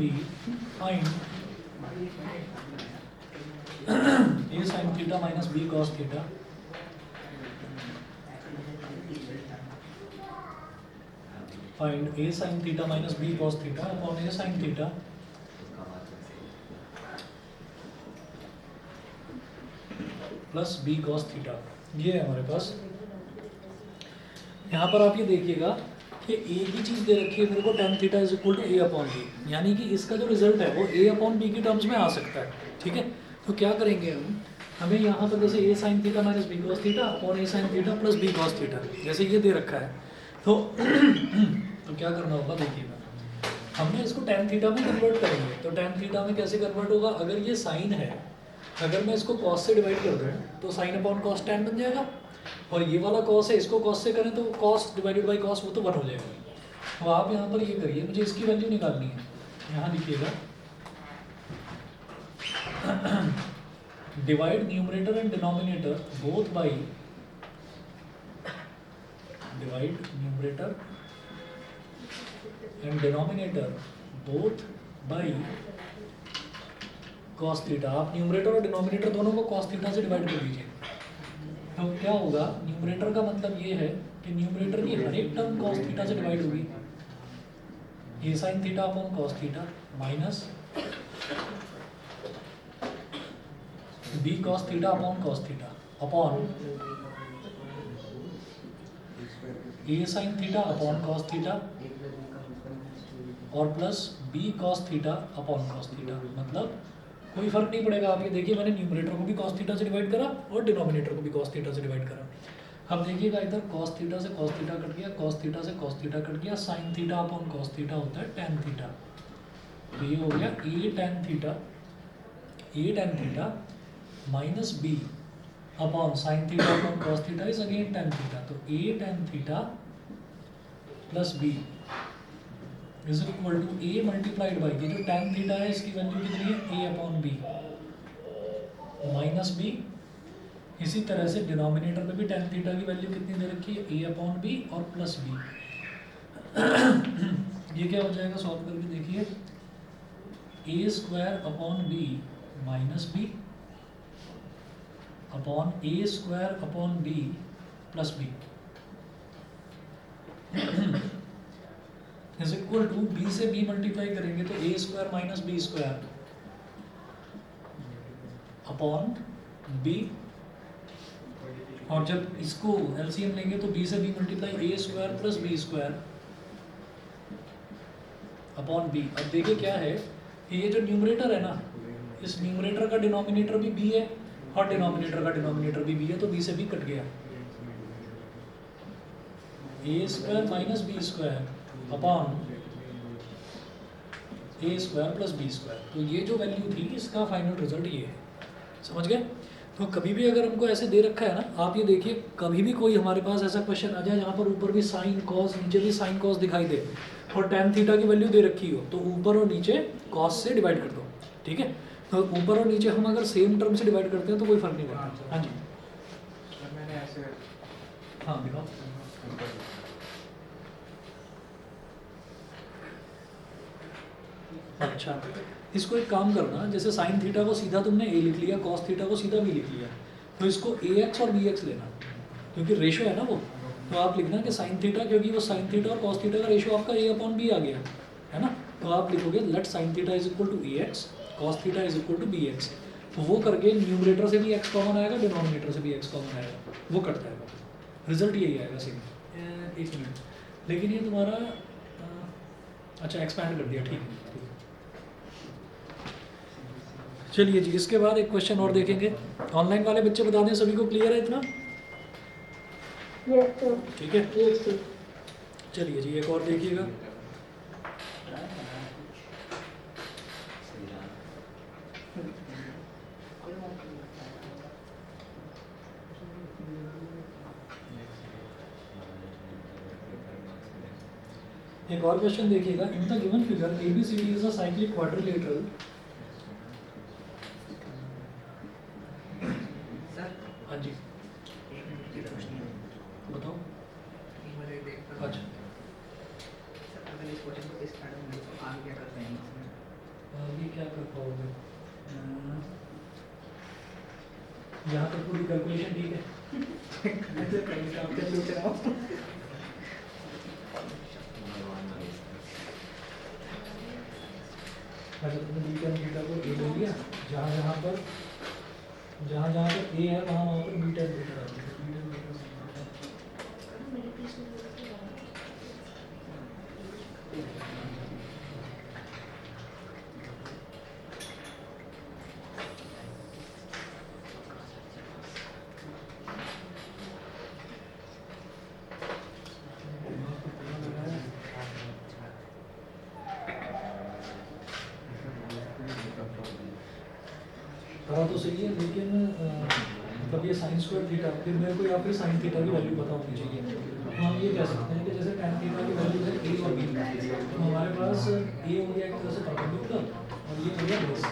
B find A sin theta minus B cos theta find A sin theta minus B cos theta upon A sin theta plus B cos theta. ये है हमारे पास। यहाँ पर आप ये देखिएगा कि ए की चीज़ दे रखी है मेरे को tan theta is equal to A upon B, यानी कि इसका जो रिजल्ट है वो ए अपॉन बी की टर्म्स में आ सकता है। ठीक है, तो क्या करेंगे हम, हमें यहाँ पर जैसे A sin theta minus B cos theta upon A sin theta plus B cos theta जैसे ये दे रखा है, तो तो क्या करना होगा देखिएगा, हमने इसको tan थीटा में कन्वर्ट करेंगे। तो tan थीटा में कैसे कन्वर्ट होगा, अगर ये साइन है, अगर मैं इसको cos से डिवाइड कर दूँ तो साइन अपॉन कॉस tan बन जाएगा, और ये वाला cos है, इसको cos से करें तो cos डिवाइडेड बाई cos वो तो 1 हो जाएगा। तो आप यहाँ पर ये करिए, मुझे इसकी वैल्यू निकालनी है। यहाँ लिखिएगा divide numerator and denominator both by, divide numerator and denominator both by cos theta. आप न्यूमरेटर और डिनोमिनेटर दोनों को cos थीटा से डिवाइड कर दीजिए। तो क्या होगा, न्यूमरेटर का मतलब ये है कि न्यूमरेटर की हर एक टर्म cos थीटा से डिवाइड होगी, A sin theta upon cos theta minus B cos theta upon cos theta upon A sin theta upon cos theta और plus B cos theta upon cos theta. मतलब कोई फर्क नहीं पड़ेगा। आप ये देखिए, मैंने न्यूमरेटर को भी cos थीटा से डिवाइड करा और डिनोमिनेटर को भी cos थीटा से डिवाइड करा। अब देखिएगा इधर cos थीटा से cos थीटा कट गया, cos थीटा से cos थीटा कट गया, sin theta upon cos theta होता है tan थीटा। तो ये हो गया a tan theta minus B upon sin theta upon cos theta is again tan theta. तो a tan theta plus B is equal to A multiplied by, ये जो tan theta है इसकी वैल्यू कितनी है, a upon B minus B. इसी तरह से डिनोमिनेटर पे भी tan थीटा की वैल्यू कितनी दे रखी है, a अपॉन बी और प्लस बी। ये क्या हो जाएगा, सॉल्व करके देखिए, A square upon B minus B upon A square upon B plus B is equal to B से बी मल्टीप्लाई करेंगे तो ए square minus B square upon B, और जब इसको एलसीएम लेंगे तो बी से B multiply A square plus B square upon B. अब देखिए क्या है कि ये जो न्यूमरेटर है ना, इस न्यूमरेटर का डिनोमिनेटर भी बी है और डिनोमिनेटर का डिनोमिनेटर भी बी है, तो बी से बी कट गया, ए square minus B square upon ए स्क्वायर प्लस बी स्क्वायर। तो ये जो वैल्यू थी इसका फाइनल रिजल्ट ये है। समझ गए? तो कभी भी अगर हमको ऐसे दे रखा है ना, आप ये देखिए, कभी भी कोई हमारे पास ऐसा क्वेश्चन आ जाए जहाँ पर ऊपर भी साइन कॉस नीचे भी साइन कॉस दिखाई दे और tan थीटा की वैल्यू दे रखी हो, तो ऊपर और नीचे कॉस से डिवाइड कर दो। ठीक है, तो ऊपर और नीचे हम अगर सेम टर्म से डिवाइड करते हैं तो कोई फर्क नहीं पड़ता। हाँ जी, मैंने ऐसे, हाँ दिखाओ। अच्छा, इसको एक काम करना, जैसे साइन थीटा को सीधा तुमने ए लिख लिया, कॉस थीटा को सीधा बी लिख लिया, तो इसको ए एक्स और बी एक्स लेना, क्योंकि रेशो है ना वो। तो आप लिखना कि साइन थीटा, क्योंकि वो साइन थीटा और कॉस थीटा का रेशो आपका ए अपॉन बी आ गया है ना, तो आप लिखोगे let sine theta is equal to A X, cos theta is equal to B X. तो वो करके न्यूमरेटर से भी एक्स कॉमन आएगा, डिनोमिनेटर से भी एक्स कॉमन आएगा, वो कट जाएगा, रिजल्ट यही आएगा सेम। एक मिनट, लेकिन ये तुम्हारा अच्छा एक्सपैंड कर दिया, ठीक है। चलिए जी, इसके बाद एक क्वेश्चन और देखेंगे। ऑनलाइन वाले बच्चे बता दें, सभी को क्लियर है इतना? ठीक है, चलिए जी, एक और देखिएगा। एक और क्वेश्चन देखिएगा। In the given figure ABCD is a cyclic quadrilateral. हाँ जी, बताओ। अच्छा, अगर इस क्वेश्चन को इस पैटर्न में तो आगे क्या करते हैं इसमें? क्या कर पाओगे? यहाँ तक पूरी कैलकुलेशन ठीक है? ऐसे कहीं काम पे सोच रहा हूँ। अच्छा तुमने बी टेन बीटा को ए ले लिया, जहाँ पर ए है वहाँ पर बी टेन बीटा डाल दिया। बी टेन बीटा करा तो सही है, लेकिन मतलब ये साइन स्क्वायर थीटा, फिर मेरे को या फिर साइन थीटा की वैल्यू पता होनी चाहिए। तो हम ये कह सकते हैं कि जैसे tan थीटा की वैल्यू है ए और बी, तो हमारे पास ए हो गया एक तरह से परपेंडिकुलर और ये हो गया बेस,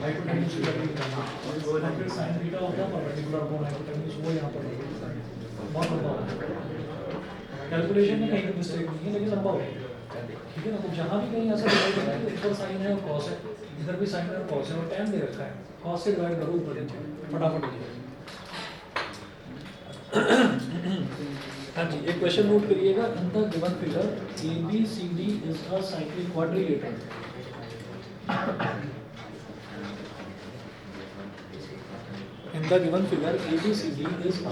हाइपोटेन्यूज की वैल्यू निकालना। और फिर साइन थीटा होता है परपेंडिकुलर अपॉन हाइपोटेन्यूज, वो यहाँ पर बहुत लंबा होगा। कैलकुलेशन में कहीं मिस्टेक नहीं है, लेकिन लंबा होगा, ठीक है ना। तो जहाँ भी कहीं ऐसा डिवाइड होता है तो ऊपर साइन है और कॉस है, इधर भी साइन और कॉस है और tan दे रखा है, कॉस से डिवाइड करो ऊपर नीचे फटाफट हो जाएगा। हाँ जी, एक क्वेश्चन नोट करिएगा। In the given figure ABCD is a cyclic quadrilateral. In the given figure ABCD is a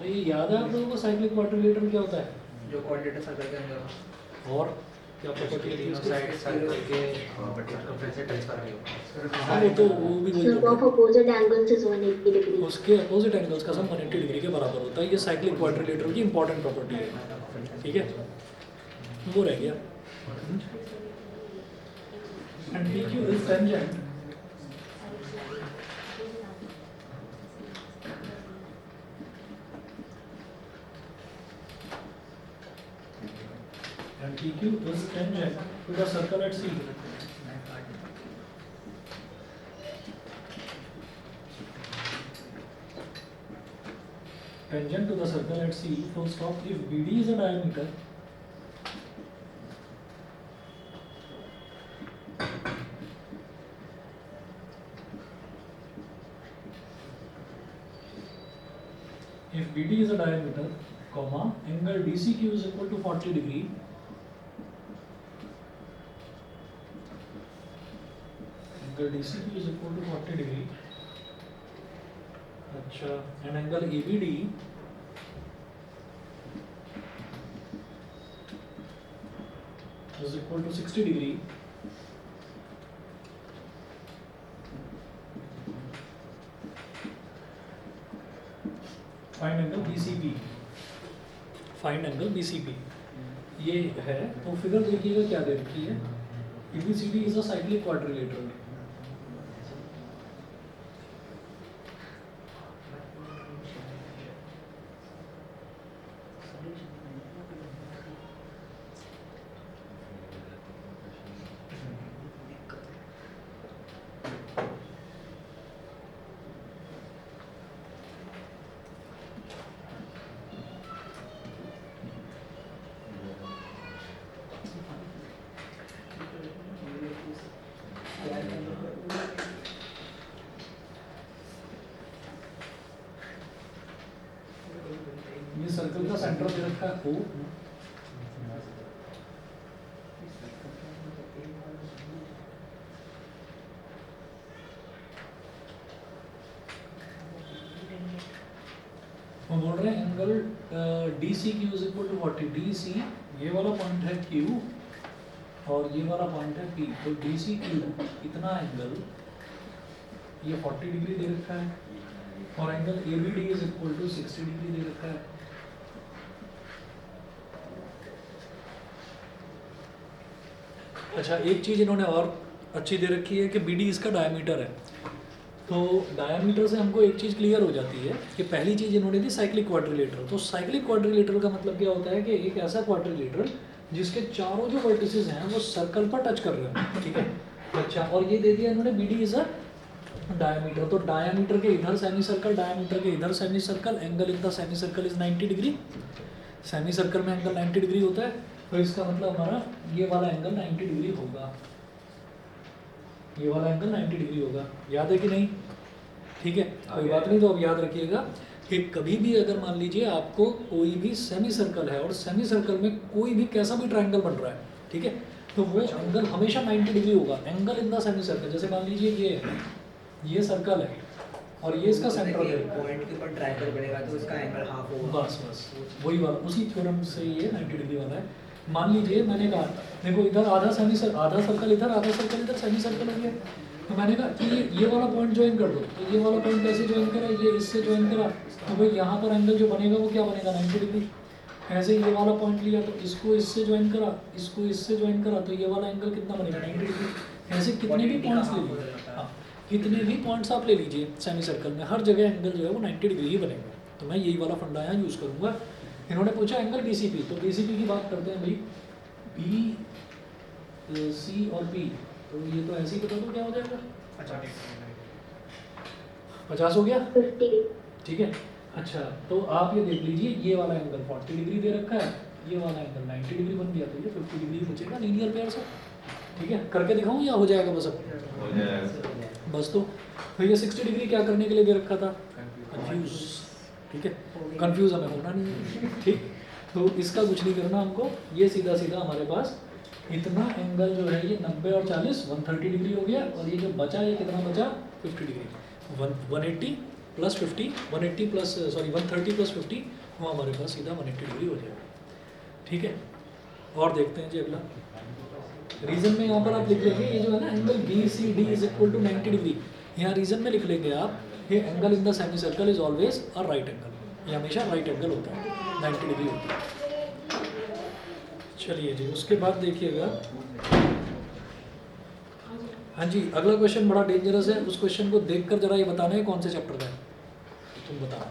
ये याद है आप लोगों को साइक्लिक क्वाड्रिलेटरल क्या होता है? जो क्वाड्रेटर सर्कल के अंदर और क्या प्रॉपर्टी है तीनों इसकी? साइड सर्कल के सर्कमफ्रेंस से टच कर रही हो। हाँ, वो भी वही Sum होता of opposite angles is 180 है, degree. उसके अपोजिट एंगल्स का सम 180 डिग्री के बराबर होता है। ये साइक्लिक क्वाड्रिलेटरल की इंपॉर्टेंट प्रॉपर्टी है, ठीक है। वो रह गया। And PQ is tangent and PQ is tangent to the circle at C. Tangent to the circle at C, full stop. If BD is a diameter, if BD is a diameter, comma, angle DCQ is equal to 40 degree. Angle DCQ is equal to 40 degree. अच्छा, and angle ABD is equal to 60 degree. Find angle BCP. Find angle BCP. ये है, तो figure देखिएगा क्या दे रखी है। ABCD is a cyclic quadrilateral. ये circle का सेंटर दे रखा है O, हम बोल रहे हैं angle DCQ is equal to 40। DC ये वाला पॉइंट है Q और ये वाला पॉइंट है P, तो DCQ इतना एंगल ये 40 डिग्री दे रखा है और angle ABD is equal to 60 degree दे रखा है। अच्छा, एक चीज़ इन्होंने और अच्छी दे रखी है कि BD इसका डायमीटर है। तो डायमीटर से हमको एक चीज़ क्लियर हो जाती है कि पहली चीज़ इन्होंने दी साइक्लिक क्वाड्रिलेटरल। तो साइक्लिक क्वाड्रिलेटरल का मतलब क्या होता है कि एक ऐसा क्वाड्रिलेटरल जिसके चारों जो वर्टिसेस हैं वो सर्कल पर टच कर रहे हैं, ठीक है। अच्छा, और ये दे दिया इन्होंने BD इज अ डायमीटर, तो डायमीटर के इधर सेमी सर्कल, डायमीटर के इधर semi circle, angle in the semi circle is 90 degree. Semi circle में एंगल 90 डिग्री होता है, तो इसका मतलब हमारा ये वाला एंगल 90 डिग्री होगा, ये वाला एंगल 90 डिग्री होगा। याद है कि नहीं? ठीक है, कोई बात नहीं। तो अब याद रखिएगा कि कभी भी अगर मान लीजिए आपको कोई भी सेमी सर्कल है और सेमी सर्कल में कोई भी कैसा भी ट्रायंगल बन रहा है, ठीक है, तो वो एंगल हमेशा 90 डिग्री होगा। Angle in the semi circle, जैसे मान लीजिए ये सर्कल है और ये इसका सेंटर है, पॉइंट के ऊपर ट्रायंगल बनेगा तो इसका एंगल हाफ होगा। बस वही वाला, उसी थ्योरम से ये 90 डिग्री वाला है। मान लीजिए मैंने कहा देखो इधर आधा सर्कल इधर, आधा सर्कल इधर, सेमी सर्कल हो गया। तो मैंने कहा कि ये वाला पॉइंट ज्वाइन कर दो, तो ये वाला पॉइंट कैसे ज्वाइन करा, ये इससे ज्वाइन करा, तो भाई यहाँ पर एंगल जो बनेगा वो क्या बनेगा, 90 डिग्री। ऐसे ये वाला पॉइंट लिया तो इसको इससे ज्वाइन करा, इसको इससे ज्वाइन करा, तो ये वाला एंगल कितना बनेगा, 90 डिग्री। ऐसे कितने भी पॉइंट्स ले लीजिए, हाँ कितने भी पॉइंट्स आप ले लीजिए सेमी सर्कल में, हर जगह एंगल जो है वो 90 डिग्री ही बनेगा। तो मैं यही वाला फंडा यहाँ यूज़ करूँगा। इन्होंने पूछा एंगल BCP, तो BCP की बात करते हैं भाई, BC और P, तो ये तो ऐसे ही बता दो क्या हो जाएगा, 50 हो गया, 50 ठीक है। अच्छा तो आप ये देख लीजिए, ये वाला एंगल 40 डिग्री दे रखा है, ये वाला एंगल 90 डिग्री बन गया, तो ये 50 डिग्री बचेगा लीनियर पेयर से। ठीक है, करके दिखाऊं या हो जाएगा बस अब? हो जाएगा। बस तो ये 60 डिग्री क्या करने के लिए दे रखा था, कंफ्यूज। ठीक है, कंफ्यूज हमें होना नहीं है। ठीक, तो इसका कुछ नहीं करना हमको, ये सीधा सीधा हमारे पास इतना एंगल जो है ये 90 और 40 130 डिग्री हो गया, और ये जो बचा ये कितना बचा 50 डिग्री, 180 प्लस 50, 180 प्लस 130 प्लस 50, वो हमारे पास सीधा 180 डिग्री हो जाएगा। ठीक है, और देखते हैं जी अगला रीजन में। यहाँ पर आप लिख लेंगे ये जो है ना angle BCD is equal to 90 degree, यहाँ रीजन में लिख लेंगे आप, ये angle in the semi circle is always a right angle, ये हमेशा राइट एंगल होता है, 90 डिग्री होता है। चलिए जी, उसके बाद देखिएगा, हाँ जी अगला क्वेश्चन बड़ा डेंजरस है, उस क्वेश्चन को देखकर जरा ये बताना है कौन से चैप्टर का है, तुम बताओ।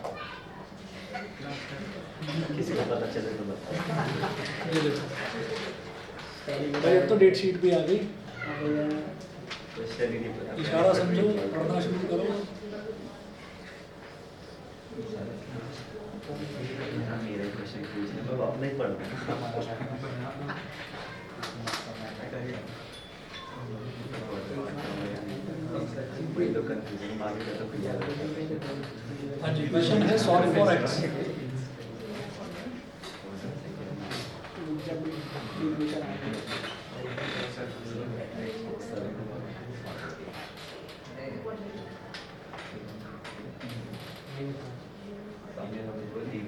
किसी को पता चले तो बता। ये देखो भाई, अब तो डेट शीट भी आ गई, क्वेश्चन ही नहीं पता। इशारा समझो, पढ़ना शुरू करो। मेरा क्वेश्चन पूछने में अपना ही पढ़ना। कोई तो कंफ्यूजन आगे का तो कुछ याद। हाँ जी, क्वेश्चन है सॉल्व फॉर एक्स।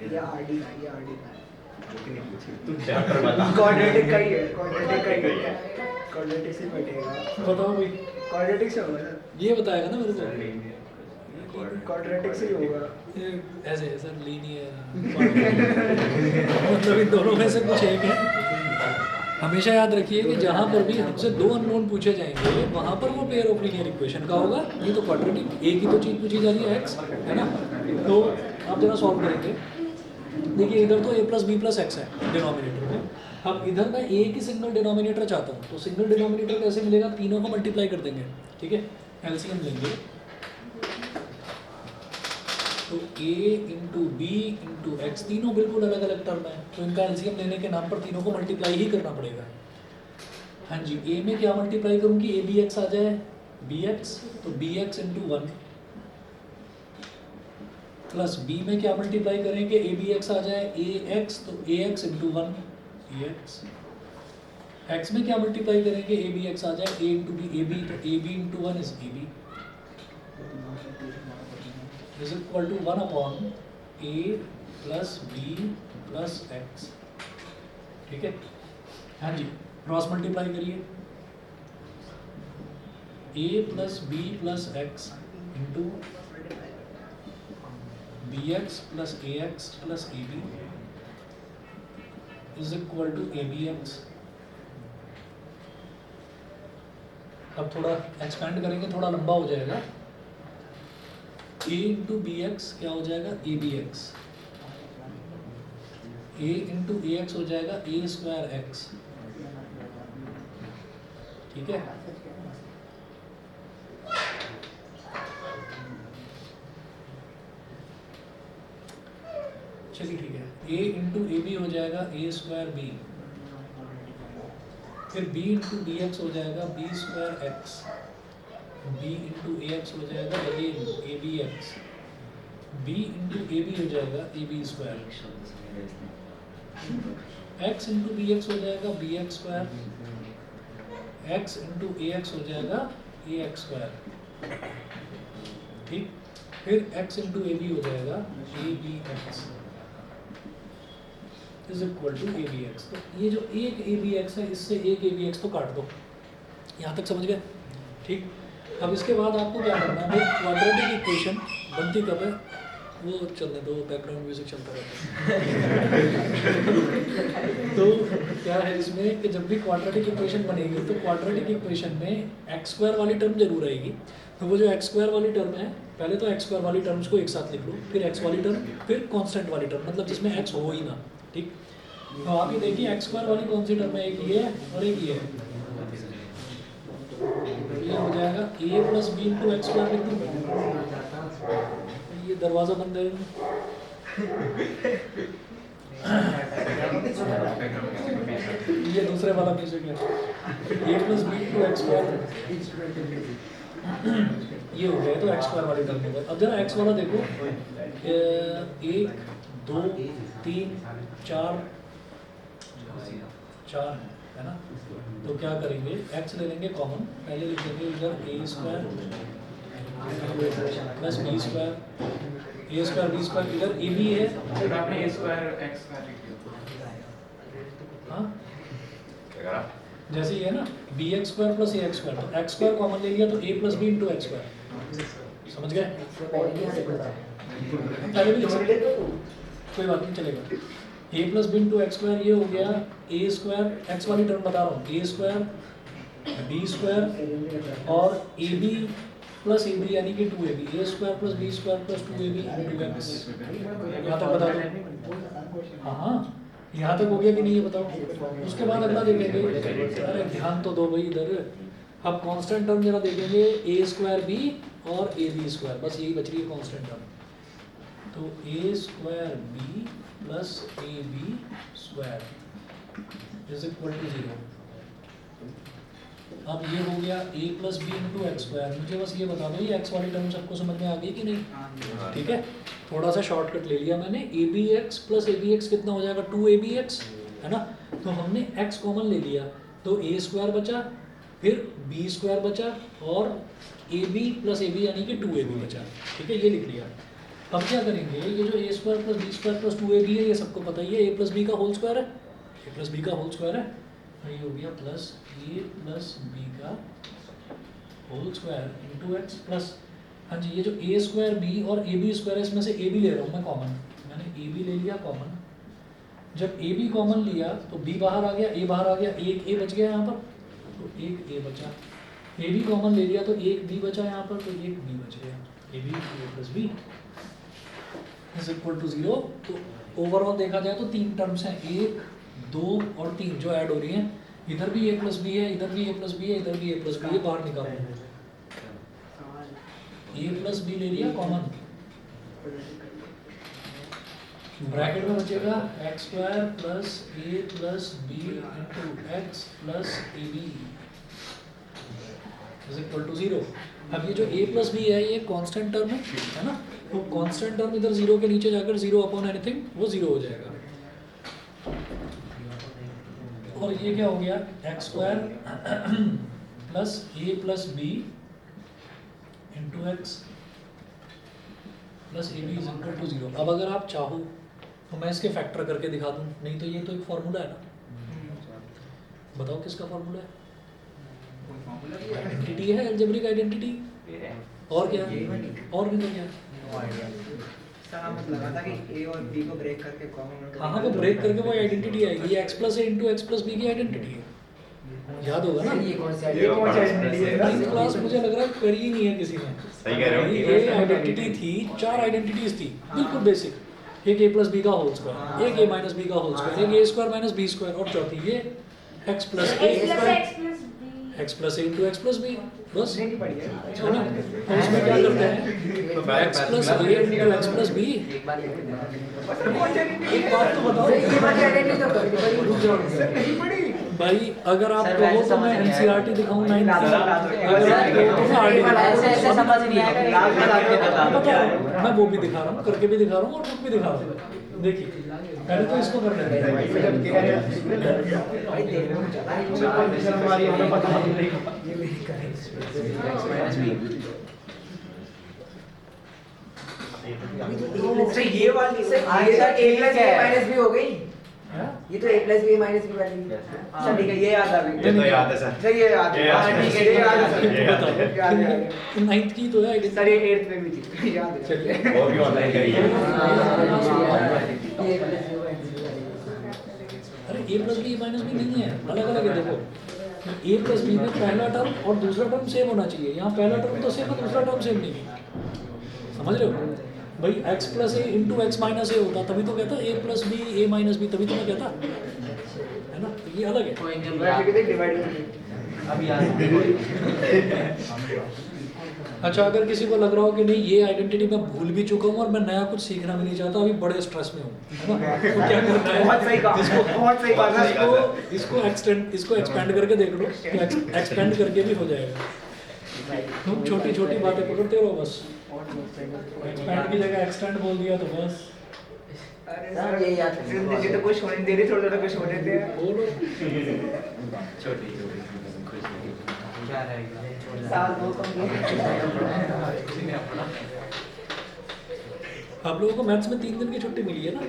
ये आरडी नहीं पूछी तू चैप्टर बता। क्वाड्रेटिक का ही है, क्वाड्रेटिक का ही है, क्वाड्रेटिक से बैठेगा, बताओ भाई, क्वाड्रेटिक से होगा सर, ये बताएगा ना मेरे को, क्वाड्रेटिक से ही होगा। ये ऐसे है सर, लीनियर मतलब इन दोनों में से कुछ एक है। हमेशा याद रखिए कि जहाँ पर भी हमसे दो अननोन पूछे जाएंगे वहाँ पर वो पेयर ऑफ लीनियर इक्वेशन का होगा। ये तो क्वाड्रेटिक, एक ही तो चीज़ पूछी जा रही है एक्स, है ना। तो आप जरा सॉल्व करेंगे, देखिए इधर तो a plus B plus X है डिनोमिनेटर में, अब इधर मैं a की सिंगल डिनोमिनेटर चाहता हूँ, तो सिंगल डिनोमिनेटर कैसे मिलेगा, तीनों को मल्टीप्लाई कर देंगे। ठीक है, एलसीएम लेंगे, तो a into B into X, तीनों बिल्कुल अलग अलग टर्म है, तो इनका एलसीएम लेने के नाम पर तीनों को मल्टीप्लाई ही करना पड़ेगा। हाँ जी, a में क्या मल्टीप्लाई करूँगी, ए बी एक्स आ जाए बी एक्स, तो B X into 1 plus b में क्या मल्टीप्लाई करेंगे, ए बी एक्स आ जाए ए एक्स, तो ए एक्स इंटू 1 ए एक्स। एक्स में क्या मल्टीप्लाई करेंगे, ए बी एक्स आ जाए a into b a b, तो a b into 1 is a B is equal to 1 upon a plus B plus x. ठीक है, हाँ जी क्रॉस मल्टीप्लाई करिए, a plus B plus x into b x plus A x plus A B is equal to A B x. अब थोड़ा expand करेंगे, थोड़ा लंबा हो जाएगा, a इंटू बी एक्स क्या हो जाएगा, A B X, a into A x हो जाएगा ए स्क्वायर एक्स। ठीक है, चलिए ठीक है, a इंटू ए बी हो जाएगा ए स्क्वायर बी, फिर b इंटू डी एक्स हो जाएगा b square x, b into ए एक्स हो जाएगा again a B x, b into a B हो जाएगा A B square, x into b x हो जाएगा b x square, x into ए x हो जाएगा ए एक्स स्क्वायर, ठीक। फिर x इंटू ए बी हो जाएगा A B X is equal to A B X. तो ये जो एक ए बी एक्स है, इससे एक ए बी एक्स तो काट दो, यहाँ तक समझ गए, ठीक। अब इसके बाद आपको क्या करना है, भाई क्वाड्रेटिक इक्वेशन बनती कब है, वो चलने दो, बैकग्राउंड म्यूजिक चलता रहता है। तो क्या है इसमें कि जब भी क्वाड्रेटिक इक्वेशन बनेगी तो क्वाड्रेटिक इक्वेशन में एक्स स्क्वायर वाली टर्म जरूर आएगी। तो वो जो एक्स स्क्वायर वाली टर्म है, पहले तो एक्स स्क्वायर वाली टर्म्स को एक साथ लिख लो, फिर एक्स वाली टर्म, फिर कांस्टेंट वाली टर्म, मतलब जिसमें एक्स हो ही ना, ठीक। तो आप ये देखिए एक्स स्क्वायर वाली कौन सी टर्म है, एक ये है और एक ये है, ये हो जाएगा a plus B into x square लिख दूँ, ये दरवाज़ा बंद है, ये दूसरे वाला म्यूजिक है, a plus B into x square, ये हो गया, तो एक्स स्क्वायर वाली टर्म हो गई। अब जरा एक्स वाला देखो, 1 2 3 4 है ना। तो क्या करेंगे, x ले लेंगे कॉमन, पहले लिख देंगे इधर ए square plus B square, a square b square, इधर ए बी है, फिर आपने ए स्क्वायर एक्स स्क्वायर लिख दिया। हाँ जैसे ये है ना, बी एक्स स्क्वायर प्लस ए एक्स स्क्वायर, तो एक्स स्क्वायर कॉमन ले लिया तो a plus B into x square, समझ गए। पहले भी लिख सकते, कोई बात नहीं चलेगा। A plus B into x square, ये हो गया ए स्क्वायर, एक्स वाली टर्म बता रहा हूँ, ए स्क्वायर बी स्क्वायर और A B plus A B यानी कि 2ab, a square plus B square plus 2ab into x. यहाँ तक बता दो, हाँ यहाँ तक हो गया कि नहीं ये बताओ। उसके बाद अगला देखेंगे, अरे ध्यान तो दो भाई इधर, अब कांस्टेंट टर्म जरा देखेंगे, ए स्क्वायर बी और ए बी स्क्वायर, बस यही बच रही है कांस्टेंट टर्म। तो ए square b plus A B square is equal to 0। अब ये हो गया a plus B into x square. मुझे बस ये बता दो, ये एक्स वाली टर्म सबको समझ में आ गई कि नहीं, ठीक है। थोड़ा सा शॉर्टकट ले लिया मैंने, A B x plus A B X कितना हो जाएगा, 2ab है ना। तो हमने x कॉमन ले लिया, तो a स्क्वायर बचा, फिर b स्क्वायर बचा और A B plus A B यानी कि 2ab बचा, ठीक है, ये लिख लिया। अब क्या करेंगे, ये जो a square plus B square plus 2ab है, ये सबको पता ही है, a प्लस बी का होल स्क्वायर है, a प्लस बी का होल स्क्वायर है, ये हो गया प्लस ए प्लस बी का whole square into X plus, हाँ जी, ये जो ए स्क्वायर बी और ए बी स्क्वायर है, इसमें से ए बी ले रहा हूँ मैं कॉमन, मैंने ए बी ले लिया कॉमन। जब ए बी कॉमन लिया तो बी बाहर आ गया, ए बाहर आ गया, एक ए बच गया यहाँ पर, तो एक ए बचा। ए बी कॉमन ले लिया तो एक बी बचा यहाँ पर, तो एक बी बच गया, A B plus B is equal to 0। तो ओवरऑल देखा जाए तो 3 टर्म्स हैं, 1 2 और 3 जो ऐड हो रही हैं, इधर भी a प्लस बी है, इधर भी a प्लस बी है, इधर भी a प्लस बी है, बाहर निकालो, a प्लस बी ले लिया कॉमन, ब्रैकेट में बचेगा X square plus A plus B into X plus A B is equal to 0। अब ये जो a प्लस बी है, ये कांस्टेंट टर्म है ना, तो कांस्टेंट टर्म इधर 0 के नीचे जाकर 0 अपॉन एनीथिंग वो 0 हो जाएगा। और ये क्या हो गया, X square plus A plus B into X plus A B is equal to 0। अब अगर आप चाहो तो मैं इसके फैक्टर करके दिखा दूं, नहीं तो ये तो एक फॉर्मूला है ना, बताओ किसका फॉर्मूला है, आइडेंटिटी है, अलजेब्रिक आइडेंटिटी, और क्या और भी तो क्या, मतलब था कि a और b को ब्रेक करके कॉमन, हाँ वो ब्रेक करके वो आइडेंटिटी आएगी, ये x plus A into X plus B की आइडेंटिटी है, याद होगा ना। ये कौन सी आइडेंटिटी है, नाइन्थ क्लास मुझे लग रहा है करी ही नहीं है किसी ने, सही कह रहे हो। ये आइडेंटिटी थी, 4 आइडेंटिटीज थी बिल्कुल बेसिक, एक a प्लस बी का होल स्क्वायर, एक a माइनस बी का होल स्क्वायर, एक a square minus B square, और चौथी ये x plus A, x plus A into X plus B, बस नहीं पड़ी है है ना। तो उसमें क्या करते हैं, x plus A into X plus B. एक बार लिख देना। एक बात तो बताओ ये बात आइडेंटिटी तो पड़ी नहीं पड़ी भाई, अगर आप सर, कहो वैसे तो समझ मैं नहीं आएगा। एनसीईआरटी दिखाऊं 9th की, सर, अगर आप कहो तो मैं ऐसे आरटी ऐसे समझ नहीं आएगा। बता रहा हूं, मैं वो भी दिखा रहा हूँ, करके भी दिखा रहा हूँ और बुक भी दिखा रहा हूँ। देखिए पहले तो इसको कर लेते हैं। भाई देखो ये मेरी अच्छा ये वाली आंसर ये प्लस ठीक है। बी माइनस बी हो गई। हाँ? ये तो a plus B minus B वाली अच्छा ठीक है, ये याद आ गई। ये तो याद है सर। अच्छा ये याद है, ये याद हाँ, है। ठीक है, ये याद है सर। ये याद है। याद है। 9th की तो है सर ये 8th में भी थी, याद है। चलिए। वो भी ऑनलाइन करिए। अरे ए प्लस बी माइनस बी नहीं है, अलग अलग है। देखो ए प्लस बी में पहला टर्म और दूसरा टर्म सेम होना चाहिए, यहाँ पहला टर्म तो सेम है, दूसरा टर्म सेम नहीं है। समझ रहे हो भाई, x plus A into x minus ए होता तभी तो कहता ए प्लस बी ए माइनस बी, तभी तो मैं कहता है ना। तो ये अलग है। डिवाइड अभी याद अच्छा, अगर किसी को लग रहा हो कि नहीं ये आइडेंटिटी मैं भूल भी चुका हूँ और मैं नया कुछ सीखना भी नहीं चाहता, अभी बड़े स्ट्रेस में हूँ, है ना, तो क्या करना है, बहुत सही कहा, बहुत सही कहा। इसको एक्सपेंड करके देख लो, एक्सपेंड करके भी हो जाएगा। तुम छोटी छोटी बातें पकड़ते रहो बस, एक्सपेंड की जगह एक्सटेंड बोल दिया तो बस अरे सर ये याद है, जिंदगी तो कुछ होने दे रही, थोड़ा थोड़ा कुछ होने दे। बोलो। छोटी छोटी क्या रहेगा? साल दो कम आप लोगों को मैथ्स में 3 दिन की छुट्टी मिली है ना।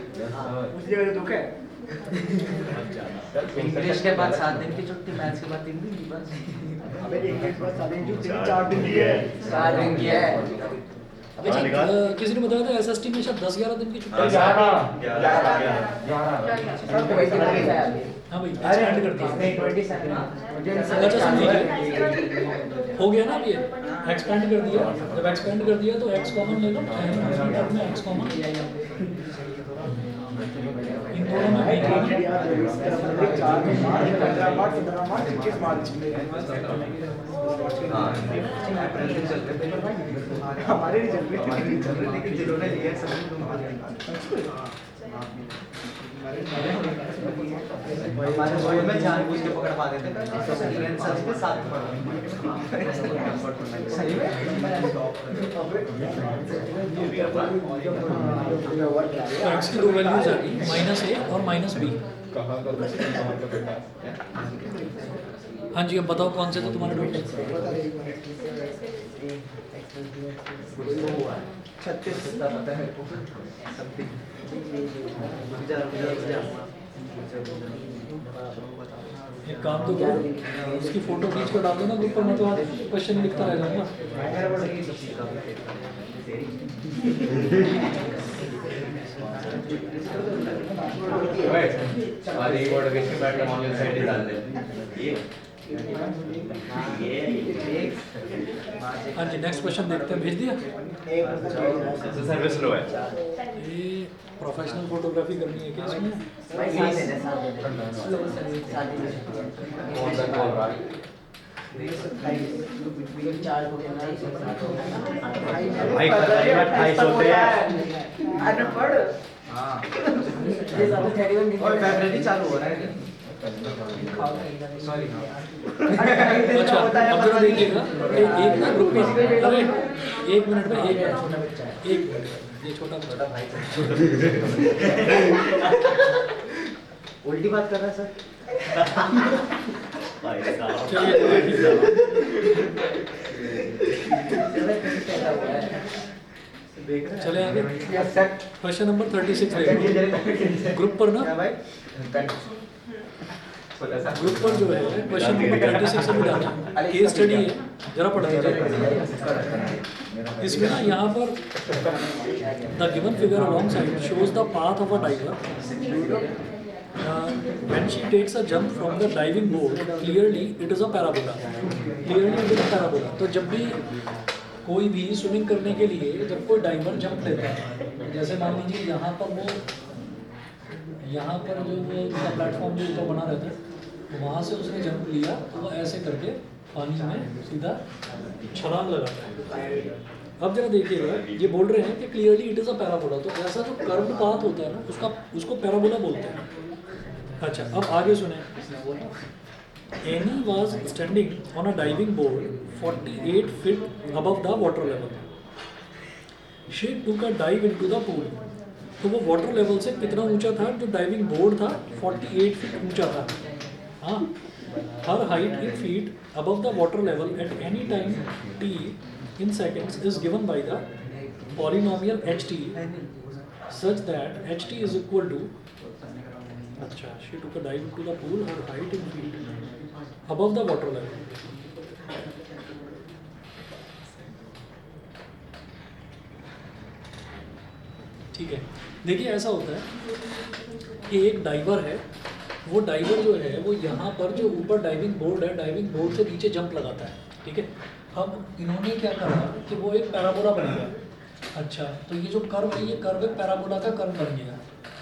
उस जगह तो दुख है। इंग्लिश के बाद 7 दिन की छुट्टी, मैथ्स के बाद 3 दिन की बस। अबे इंग्लिश बस 4 दिन की 4 दिन की है। 4 दिन की है। अच्छा, किसी ने बताया था एसएसटी में शायद 10-11 दिन की छुट्टी है। सर तो वैसे नहीं है अभी। हाँ भाई, एक्सपेंड करती है। नहीं 27 अच्छा समझिए, हो गया ना अब ये, एक्सपेंड कर दिया। जब एक्सपेंड कर दिया तो एक्स कॉमन ले लो, में एक्स कॉमन, इन दोनों में भी कॉमन। हमारे नहीं चल रही, लेकिन जिन्होंने लिया है सभी तुम हमारे बोर्ड में जानबूझ के पकड़ पा देते हैं, फ्रीलांसर्स के साथ सही में तो एक्स की दो वैल्यूज आ गई, -a और -b। हाँ जी, अब बताओ कौन से थे तुम्हारे डॉक्टर। 36 पता है एक काम तो करो, उसकी फोटो खींच कर डाल दो ना ग्रुप पर, मैं तो आज क्वेश्चन लिखता रह जाऊंगा। और एक और वेस्ट पैटर्न ऑनलाइन साइड डाल दे। हाँ जी, नेक्स्ट क्वेश्चन देखते हैं। भेज दिया। सर्विस लो है। ये प्रोफेशनल फोटोग्राफी करनी है क्या इसमें? कौन सा बोल रहा है? भाई भाई सोते हैं। अरे पढ़। हाँ ये सब 31 दिन और फैब्रुअरी चालू हो रहा है सॉरी अच्छा, अब जरा देखिएगा, एक ना ग्रुप में, अरे 1 मिनट में, 1 मिनट, ये छोटा भाई उल्टी बात कर रहा है सर। चलिए चले आगे। क्वेश्चन नंबर 36 ग्रुप पर ना, ग्रुप पर जो है क्वेश्चन नंबर 36 अभी डाला, केस स्टडी है, जरा पढ़ लीजिए। इसमें ना यहाँ पर the given figure alongside shows the path of a diver when she takes a jump from the diving board. Clearly it is a parabola. तो जब भी कोई भी स्विमिंग करने के लिए जब कोई डाइवर जंप लेता है, जैसे मान लीजिए यहाँ पर जो वो प्लेटफॉर्म जो ऊपर बना रहता है, वहाँ से उसने जंप लिया तो वो ऐसे करके पानी में सीधा छलांग लगाता है। अब जरा देखिएगा, ये बोल रहे हैं कि clearly it is a parabola, तो ऐसा जो कर्व्ड पाथ होता है ना उसको पैराबोला बोलते हैं। अच्छा, अब आगे सुने। Any was standing on a diving board 48 feet above the water level. She टूक अ डाइव इनटू द पूल। तो वो वाटर लेवल से कितना ऊंचा था? जो डाइविंग बोर्ड था 48 फीट ऊंचा था। हाँ, हर height in feet above the water level at any time t in seconds is given by the polynomial ht such that ht is equal to, अच्छा, she took a dive into the pool, her height in feet above the water level। ठीक है, देखिए ऐसा होता है कि एक driver है, वो डाइवर जो है वो यहाँ पर जो ऊपर डाइविंग बोर्ड है, डाइविंग बोर्ड से नीचे जंप लगाता है। ठीक है, अब इन्होंने क्या करा कि वो एक पैराबोला बन गया। अच्छा, तो ये जो कर्व है, ये कर्व एक पैराबोला का कर्व बन गया।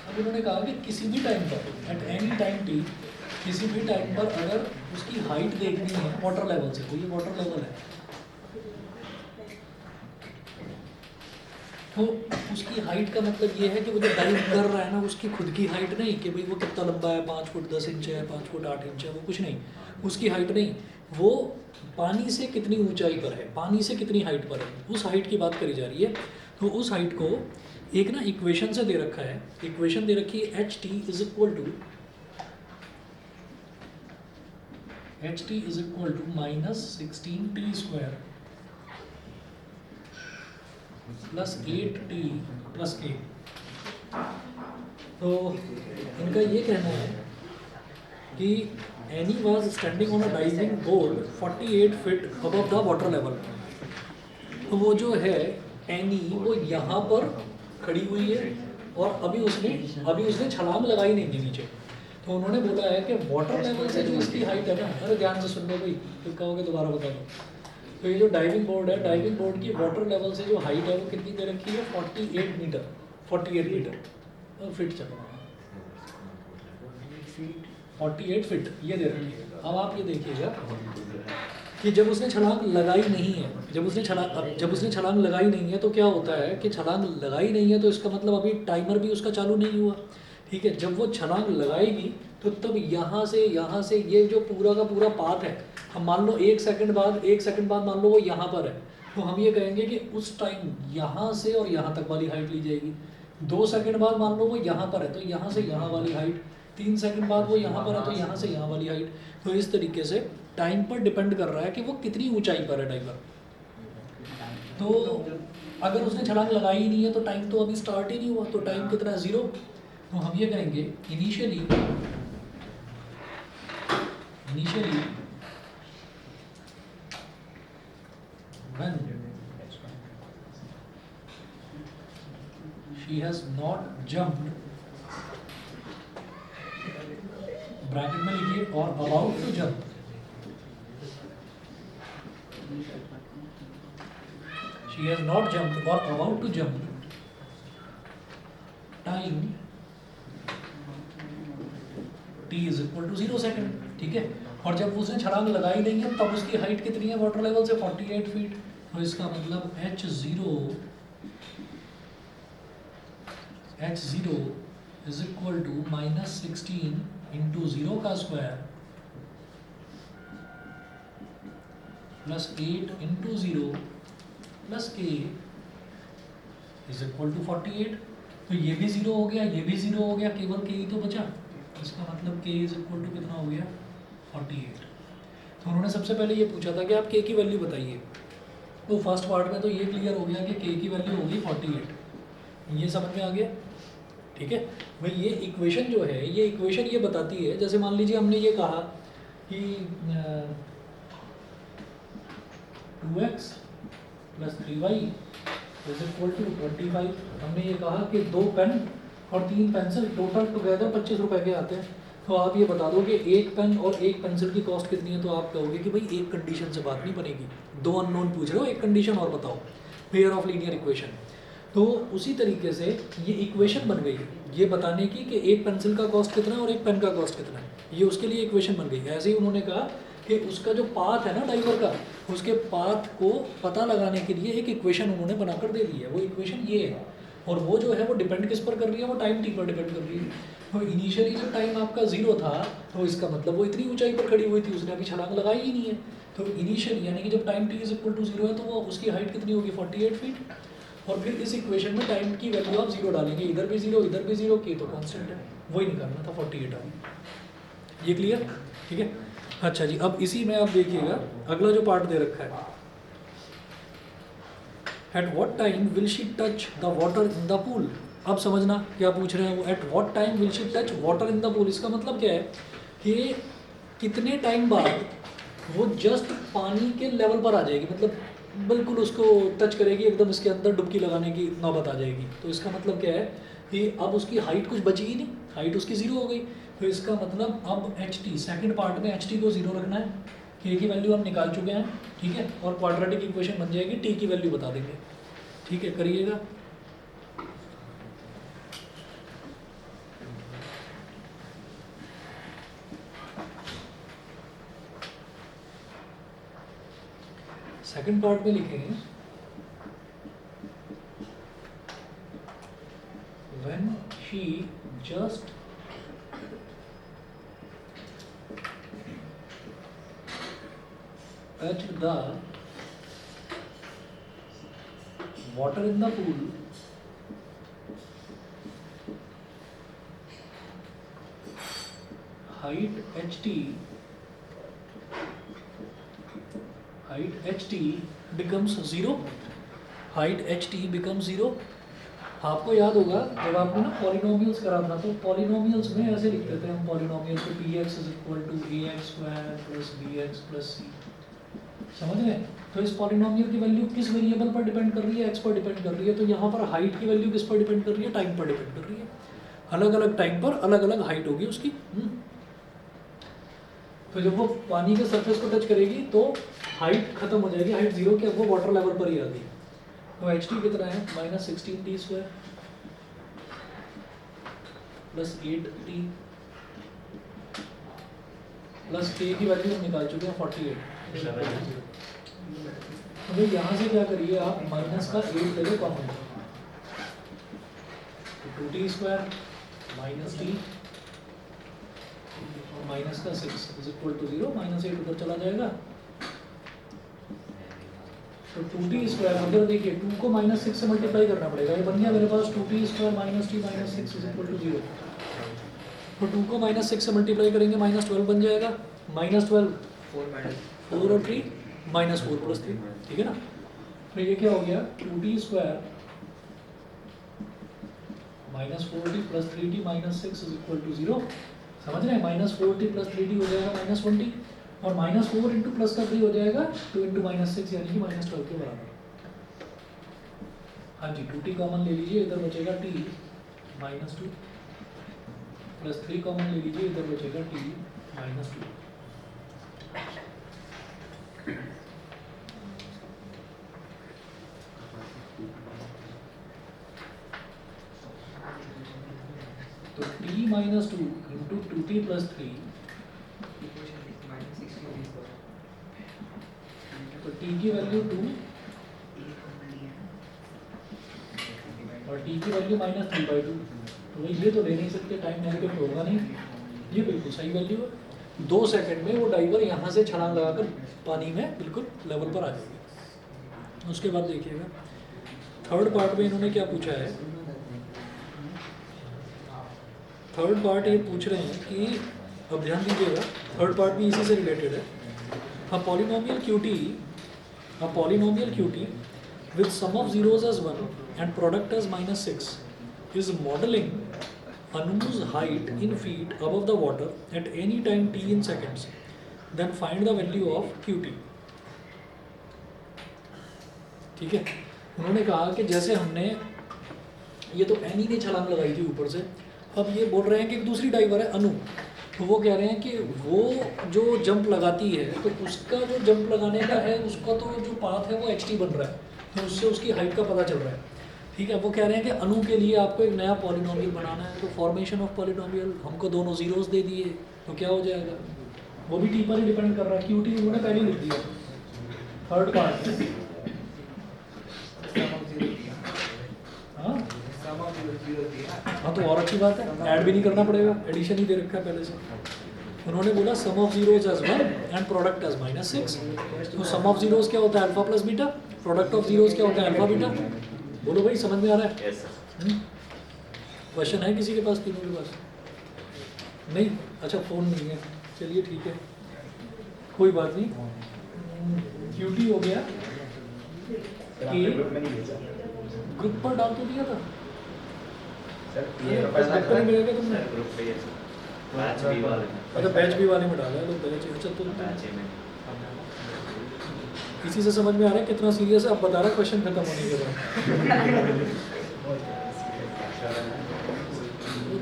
अब इन्होंने कहा कि किसी भी टाइम पर, एट एनी टाइम टी, किसी भी टाइम पर अगर उसकी हाइट देखनी है वाटर लेवल से, तो ये वाटर लेवल है, तो उसकी हाइट का मतलब ये है कि वो जो डाइव कर रहा है ना, उसकी खुद की हाइट नहीं कि भाई वो कितना लंबा है, 5 फुट 10 इंच है, 5 फुट 8 इंच है, वो कुछ नहीं, उसकी हाइट नहीं, वो पानी से कितनी ऊंचाई पर है, पानी से कितनी हाइट पर है, उस हाइट की बात करी जा रही है। तो उस हाइट को एक ना इक्वेशन से दे रखा है, इक्वेशन दे रखी है H T is equal to -16t² plus 8t plus k। तो इनका ये कहना है कि Annie was standing on a diving board 48 feet above the water level. तो वो जो है एनी, वो यहाँ पर खड़ी हुई है और अभी उसने छलांग लगाई नहीं थी नीचे। तो उन्होंने बोला है कि वाटर लेवल से जो इसकी हाइट है ना, अरे ध्यान से सुन लो भाई, फिर कहोगे दोबारा बता दो। तो ये जो डाइविंग बोर्ड है, डाइविंग बोर्ड की वाटर लेवल से जो हाइट है वो कितनी दे रखी है? 48 मीटर, 48 मीटर और फिट चलो 48 फिट ये दे रखी है। अब आप ये देखिएगा कि जब उसने छलांग लगाई नहीं है, जब उसने छलांग लगाई नहीं है तो क्या होता है कि छलांग लगाई नहीं है तो इसका मतलब अभी टाइमर भी उसका चालू नहीं हुआ। ठीक है, जब वो छलांग लगाएगी तो तब यहाँ से ये जो पूरा का पूरा पाथ है, हम मान लो 1 सेकंड बाद मान लो वो यहाँ पर है, तो हम ये कहेंगे कि उस टाइम यहाँ से और यहाँ तक वाली हाइट ली जाएगी। 2 सेकंड बाद मान लो वो यहाँ पर है, तो यहाँ से यहाँ वाली हाइट। 3 सेकंड बाद वो यहाँ पर है, तो यहाँ से यहाँ वाली हाइट। तो इस तरीके से टाइम पर डिपेंड कर रहा है कि वो कितनी ऊंचाई पर है डाइवर। तो अगर उसने छलांग लगाई ही नहीं है तो टाइम तो अभी स्टार्ट ही नहीं हुआ, तो टाइम कितना है? 0। तो हम ये कहेंगे initially when she has not jumped, bracket में लिखिए, और about to jump, she has not jumped or about to jump, time t is equal to 0 second. ठीक है, और जब उसने छलांग लगाई नहीं है तब उसकी हाइट कितनी है वाटर लेवल से? 48 फीट। तो इसका मतलब h0 is equal to -16 into 0 का square plus 8 into 0 plus k is equal to 48। तो ये भी 0 हो गया, ये भी 0 हो गया, केवल k ही तो बचा। इसका मतलब k इज इक्वल टू कितना हो गया? 48। तो उन्होंने सबसे पहले ये पूछा था कि आप k की वैल्यू बताइए। तो फर्स्ट पार्ट में तो ये क्लियर हो गया कि k की वैल्यू होगी 48। ये समझ में आ गया? ठीक है भाई, ये इक्वेशन जो है, ये इक्वेशन ये बताती है, जैसे मान लीजिए हमने ये कहा कि 2x plus 3y is equal to 25। हमने ये कहा कि 2 पेन और 3 पेंसिल टोटल टुगेदर 25 रुपए के आते हैं। तो आप ये बता दो कि 1 पेन और 1 पेंसिल की कॉस्ट कितनी है, तो आप कहोगे कि भाई एक कंडीशन से बात नहीं बनेगी, 2 अननोन पूछ रहे हो, एक कंडीशन और बताओ, पेयर ऑफ लीनियर इक्वेशन। तो उसी तरीके से ये इक्वेशन बन गई ये बताने की कि एक पेंसिल का कॉस्ट कितना है और एक पेन का कॉस्ट कितना है, ये उसके लिए इक्वेशन बन गई। ऐसे ही उन्होंने कहा कि उसका जो पाथ है ना डाइवर का, उसके पाथ को पता लगाने के लिए एक इक्वेशन उन्होंने बनाकर दे दी है। वो इक्वेशन ये है, और वो जो है वो डिपेंड किस पर कर रही है, वो टाइम टी पर डिपेंड कर रही है। तो इनिशियली जब टाइम आपका 0 था तो इसका मतलब वो इतनी ऊंचाई पर खड़ी हुई थी, उसने अभी छलांग लगाई ही नहीं है। तो इनिशियली यानी कि जब time t is equal to 0 है तो वो उसकी हाइट कितनी होगी, 48 फीट। और फिर इस इक्वेशन में टाइम की वैल्यू आप 0 डालेंगे, इधर भी 0 इधर भी 0, k तो कांस्टेंट है, वही निकालना था 48 आ। ये क्लियर? ठीक है। अच्छा जी, अब इसी में आप देखिएगा अगला जो पार्ट दे रखा है, at what time will she touch the water in the pool. अब समझना क्या पूछ रहे हैं वो, at what time will she touch water in the pool. इसका मतलब क्या है कि कितने टाइम बाद वो जस्ट पानी के लेवल पर आ जाएगी, मतलब बिल्कुल उसको टच करेगी, एकदम इसके अंदर डुबकी लगाने की नौबत आ जाएगी। तो इसका मतलब क्या है कि अब उसकी हाइट कुछ बचेगी नहीं, हाइट उसकी 0 हो गई। तो इसका मतलब अब ht, सेकंड पार्ट में ht को 0 रखना है, k की वैल्यू हम निकाल चुके हैं, ठीक है। और क्वाड्रेटिक इक्वेशन बन जाएगी, t की वैल्यू बता देंगे, ठीक है। करिएगा। सेकंड पार्ट में लिखेंगे when she just touched the water in the pool, height ht becomes 0, height ht becomes 0। आपको याद होगा जब आपने ना पॉलिनोमियल्स करा था तो पॉलिनोमियल्स में ऐसे लिखते थे हम पॉलिनोमियल को, px is equal to ax square plus bx plus c। समझ गए? तो इस पॉलिनोमियल की वैल्यू किस वेरिएबल पर डिपेंड कर रही है, x पर डिपेंड कर रही है। तो यहाँ पर हाइट की वैल्यू किस पर डिपेंड कर रही है, टाइम पर डिपेंड कर रही है। अलग अलग टाइम पर अलग अलग हाइट होगी उसकी। तो जब वो पानी के सरफेस को टच करेगी तो हाइट खत्म हो जाएगी, हाइट 0 के, अब वो वाटर लेवल पर ही आ गई। तो ht कितना है, -16t square plus 8t plus k की वैल्यू हम निकाल चुके हैं 48। तो यहाँ से क्या करिए आप, माइनस का 8 ले लो common, 2t square minus t minus का 6 इज इक्वल टू 0, -8 उधर चला जाएगा। तो 2t स्क्वायर उधर देखिए, 2 को -6 से मल्टीप्लाई करना पड़ेगा, ये बन गया मेरे पास 2t square minus t minus 6 is equal to 0। तो 2 को -6 से मल्टीप्लाई करेंगे, -12 बन जाएगा, -12 4 और 3 -4 प्लस 3, ठीक है ना। तो ये क्या हो गया, 2t square -4t plus 3t minus 6 is equal to 0। समझ रहे हैं, -4t प्लस 3t हो जाएगा -1t, और -4 इंटू प्लस का 3 हो जाएगा 2 इंटू -6 यानी कि -12 के बराबर। हाँ जी, 2t कॉमन ले लीजिए, इधर बचेगा t -2 प्लस 3 कॉमन ले लीजिए, इधर बचेगा t -2। तो t -2 इंटू 2t प्लस 3, तो t की वैल्यू 2 और t की वैल्यू -3/2। तो ये तो ले नहीं सकते, टाइम नेगेटिव तो होगा नहीं, ये बिल्कुल सही वैल्यू है। 2 सेकंड में वो डाइवर यहाँ से छलांग लगाकर पानी में बिल्कुल लेवल पर आ जाएगी। उसके बाद देखिएगा थर्ड पार्ट में इन्होंने क्या पूछा है। थर्ड पार्ट ये पूछ रहे हैं कि, अब ध्यान दीजिएगा, थर्ड पार्ट भी इसी से रिलेटेड है। A polynomial QT with sum of zeros as 1 and product as -6 is modeling Anu's height in feet above the water at any time t in seconds. Then find the value of QT. ठीक है, उन्होंने कहा कि जैसे हमने ये तो any ने छलांग लगाई थी ऊपर से, अब ये बोल रहे हैं कि एक दूसरी डाइवर है अनु, तो वो कह रहे हैं कि वो जो जंप लगाती है तो उसका जो जंप लगाने का है उसका तो जो पाथ है वो ht बन रहा है, तो उससे उसकी हाइट का पता चल रहा है। ठीक है, वो कह रहे हैं कि अनु के लिए आपको एक नया पॉलिनोमियल बनाना है। तो फॉर्मेशन ऑफ पॉलिनोमियल, हमको दोनों जीरोस दे दिए तो क्या हो जाएगा, वो भी टी पर ही डिपेंड कर रहा है, क्यू टी उन्होंने पहले ही लिख दिया, थर्ड पार्ट। हाँ हाँ, तो और अच्छी बात है, ऐड भी नहीं करना पड़ेगा, एडिशन ही दे रखा है पहले से। उन्होंने बोला sum of zeros as 1 and product as -6। तो सम ऑफ जीरोज क्या होता है, alpha plus beta, product of zeros क्या होता है, अल्फा बीटा। बोलो भाई, समझ में आ रहा है? Yes, sir. क्वेश्चन है किसी के पास, तीनों के पास? नहीं? अच्छा, फ़ोन नहीं है, चलिए ठीक है, कोई बात नहीं। क्यूटी हो गया, ग्रुप पर डाल तो दिया था ग्रुप पर नहीं मिलेगा तुमने? ग्रुप पे yes, sir. बैच बी वाले में. अच्छा, बैच बी वाले में डाला है, तो बैच, अच्छा तो बैच ए में. इसी से समझ में आ रहा है कितना सीरियस है। अब बता रहा है क्वेश्चन खत्म होने के बाद।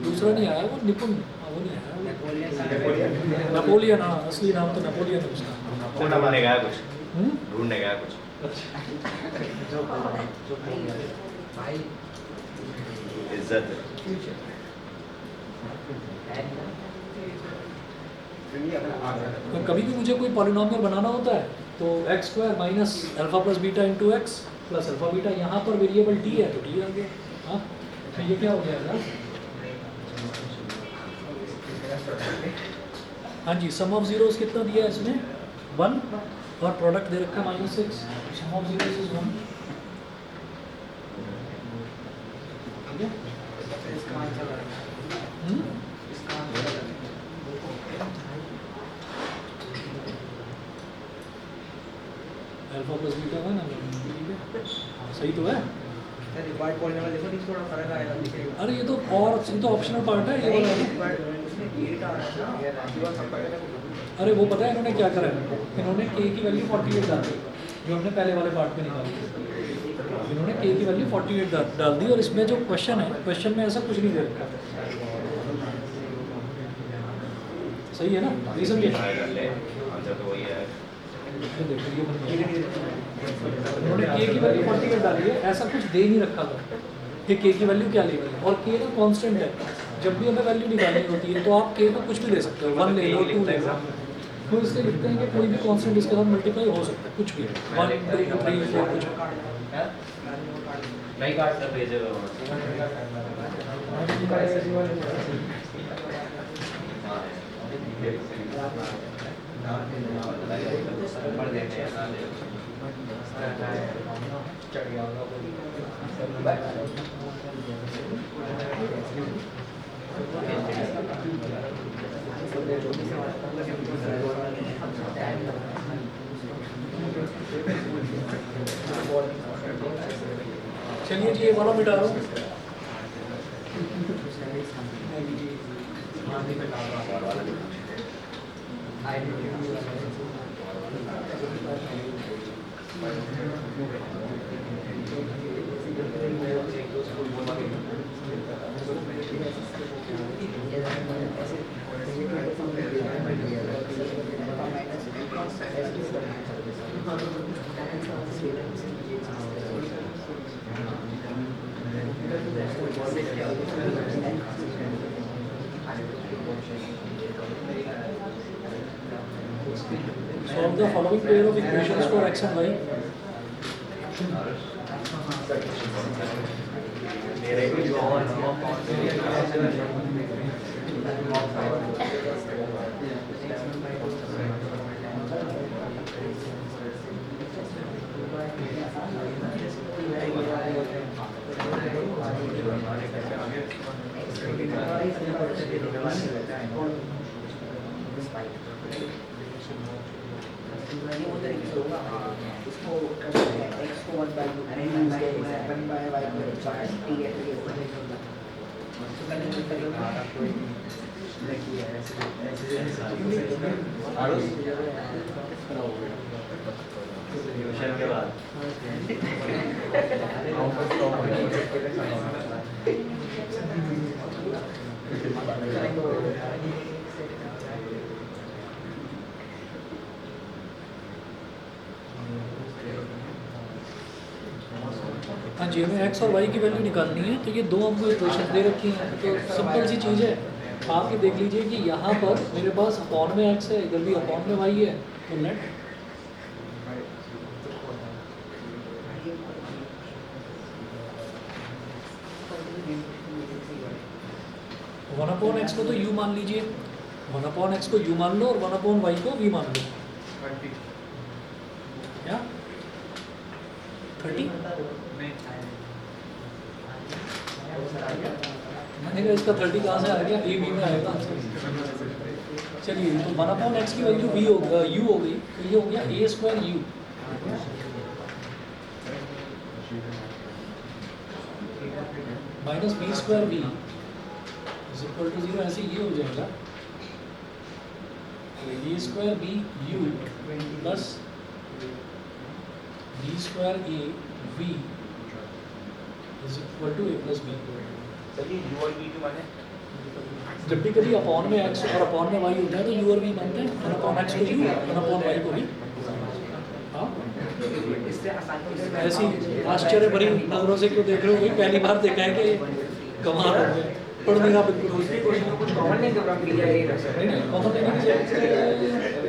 दूसरा नहीं आया, वो निपुण, वो नहीं आया, नेपोलियन। हाँ, असली नाम तो नेपोलियन है उसका। कौन ढूंढने गया कुछ? हम्म? ढूंढने गया कुछ? इज्जत है. तो कभी भी मुझे कोई पॉलिनोमियल बनाना होता है तो x square minus alpha plus beta into X plus alpha beta, यहाँ पर वेरिएबल टी है तो टी आ गया। हाँ, तो ये क्या हो जाएगा? हाँ जी, सम ऑफ जीरोस कितना दिया है इसमें? 1 और प्रोडक्ट दे रखा है -6। सम ऑफ जीरोस इज 1। ठीक है? अल्फा प्लस बीटा है ना, ठीक है, सही तो है। रिक्वायर्ड पॉलिनोमियल देखो, नहीं थोड़ा फर्क आएगा दिखेगा। अरे ये तो और, ये तो ऑप्शनल पार्ट है ये वाला। इसमें 8 आ रहा है ना, बाकी बात सब पड़ेगा। अरे वो पता है इन्होंने क्या करा है, इन्होंने k की वैल्यू 48 डाल दी, जो हमने पहले वाले पार्ट में निकाली। इन्होंने k की वैल्यू 48 डाल दी, और इसमें जो क्वेश्चन है, क्वेश्चन में ऐसा कुछ नहीं दे रखा। सही है ना, नहीं समझे? ट्राई कर ले, आंसर तो वही है. तो देखो ये बन गया। उन्होंने k की वैल्यू 48 डाली है, ऐसा कुछ दे नहीं रखा था कि k की वैल्यू क्या लेनी है, और k ना कांस्टेंट है। जब भी हमें वैल्यू निकालनी होती है तो आप k को कुछ भी दे सकते हो, 1 ले लो, 2 ले लो। तो इसलिए लिखते हैं कि कोई भी कांस्टेंट इसके साथ मल्टीप्लाई हो सकता है, कुछ भी, 1 2 3 4 कुछ भी। नहीं काट कर भेजेगा. चलिए जी, ये वाला मिटा दो। Solve the following pair of equations for x and y. इसको x को 1 by 1 by y को t ट्यूशन के बाद हाँ जी, हमें x और y की वैल्यू निकालनी है, तो ये दो हमको इक्वेशन दे रखी हैं, तो सिंपल सी चीज़ है। आप ये देख लीजिए कि यहाँ पर मेरे पास अपॉन में x है, इधर भी अपॉन में y है, तो लेट वन अपॉन एक्स को तो u मान लीजिए, वन अपॉन एक्स को u मान लो और वन अपॉन y को v मान लो। क्या 30 मैंने कहा इसका 30 कहाँ से आ गया, a b में आएगा। चलिए तो वन अपॉन एक्स की वैल्यू v हो u हो गई, तो ये हो गया a square u minus B square v is equal to 0। ऐसे ये हो जाएगा a square b u plus b square a v is equal to a plus b। चलिए u और v की माने जब भी कभी अपॉन में x और अपॉन में y होता है तो u और v बनते हैं, वन अपॉन x को u, वन अपॉन y को v। हाँ इससे आसान हो जाएगा। ऐसी आश्चर्य भरी नजरों से क्यों देख रहे हो भाई, पहली बार देखा है कि कमाल हो गया, पढ़ने का बिल्कुल दूसरी क्वेश्चन में कुछ कॉमन नहीं तो हम क्लियर यही रख सकते नहीं नहीं कॉमन लेने की जरूरत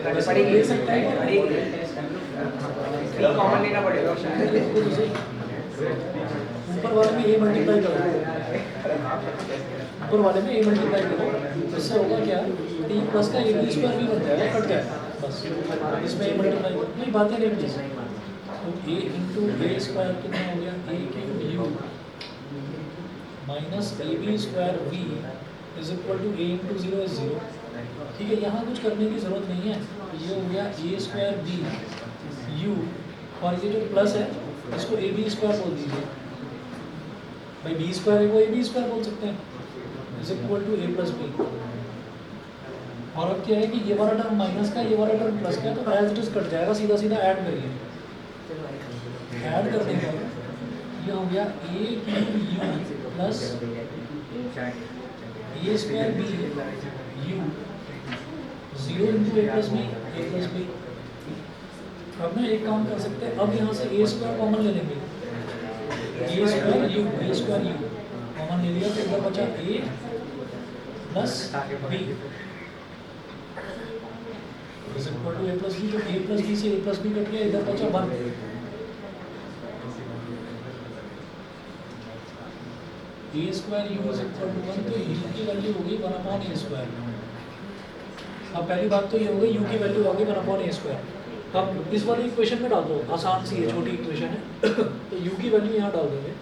है, वैसे पड़ेगी ले सकते हैं नहीं कॉमन लेना पड़ेगा शायद। ऊपर वाले में a मल्टीप्लाई करो, ऊपर वाले में a मल्टीप्लाई करो, इससे होगा क्या t प्लस का a b स्क्वायर भी बन जाएगा, कट जाएगा बस, इसमें a मल्टीप्लाई करो, नहीं बातें नहीं प्लीज। तो a इंटू a स्क्वायर कितना हो गया, a cube u minus A B square v is equal to a into 0 is 0। ठीक है, यहाँ कुछ करने की ज़रूरत नहीं है, ये हो गया a स्क्वायर b u और ये जो प्लस है इसको ए बी स्क्वायर बोल दीजिए भाई, बी स्क्वायर को ए बी स्क्वायर बोल सकते हैं, is equal to a plus B. और अब क्या है कि ये वाला टर्म माइनस का, ये वाला टर्म प्लस का, तो एज इट इज कट जाएगा, सीधा सीधा ऐड करिए, ऐड करने के बाद ये हो गया a cube u plus A square B U 0 into A plus B. अब ना एक काम कर सकते हैं, अब यहाँ से ए स्क्वायर कॉमन ले लेंगे, ए स्क्वायर यू कॉमन ले लिया तो इधर बचा a plus B is equal to a plus b. तो ए प्लस बी से ए प्लस बी कट गया, इधर बचा 1। A square u is equal to 1, तो यू की वैल्यू होगी 1 अपॉन ए स्क्वायर। अब पहली बात तो ये हो गई, यू की वैल्यू होगी 1 अपॉन ए स्क्वायर। अब इस वाली इक्वेशन में डाल दो, आसान सी है, छोटी इक्वेशन है तो यू की वैल्यू यहाँ डाल देंगे,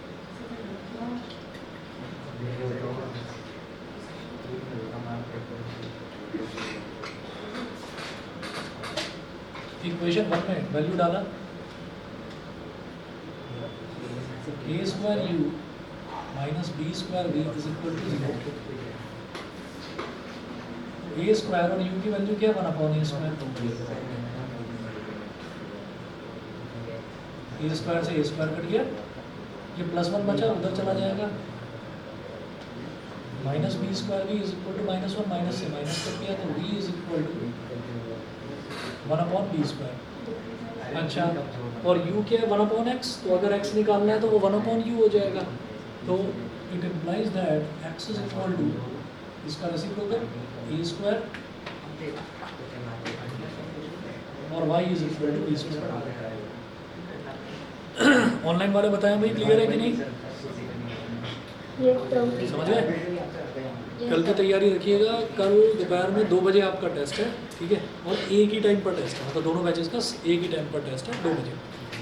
इक्वेशन 1 में वैल्यू डाला a square u minus B square we is equal to 0। A square और यू की वैल्यू क्या, 1 upon A square. A square से ए स्क्वायर कट गया, ये प्लस 1 बचा, उधर चला जाएगा, minus B square we is equal to minus 1, minus से माइनस कट गया तो V is equal to 1 upon B square. अच्छा, और u क्या है, 1 अपॉन x, तो अगर x निकालना है तो वो 1 अपॉन u हो जाएगा, तो it implies that x is equal to इसका रेसिप्रोकल a स्क्वायर और y is equal to b square. Online वाले बताएं भाई, क्लियर है कि नहीं, Yes, sir. समझ गए? कल की तैयारी रखिएगा, कल दोपहर में 2 बजे आपका टेस्ट है, ठीक है, और एक ही टाइम पर टेस्ट है, मतलब दोनों बैचेस का एक ही टाइम पर टेस्ट है 2 बजे,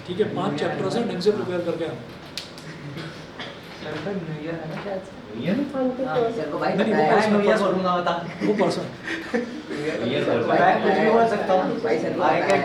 ठीक है। 5 चैप्टर्स हैं, ढंग से प्रिपेयर करके आओ। न्यू ईयर है ना शायद। On to हाँ, first. सर को भाई नहीं, बताया वो है, न्यू ईयर पर्सनल- बोलूंगा बता। वो पर्सन ये बताया कुछ भी बोल सकता हूँ भाई सर को आएगा बताया।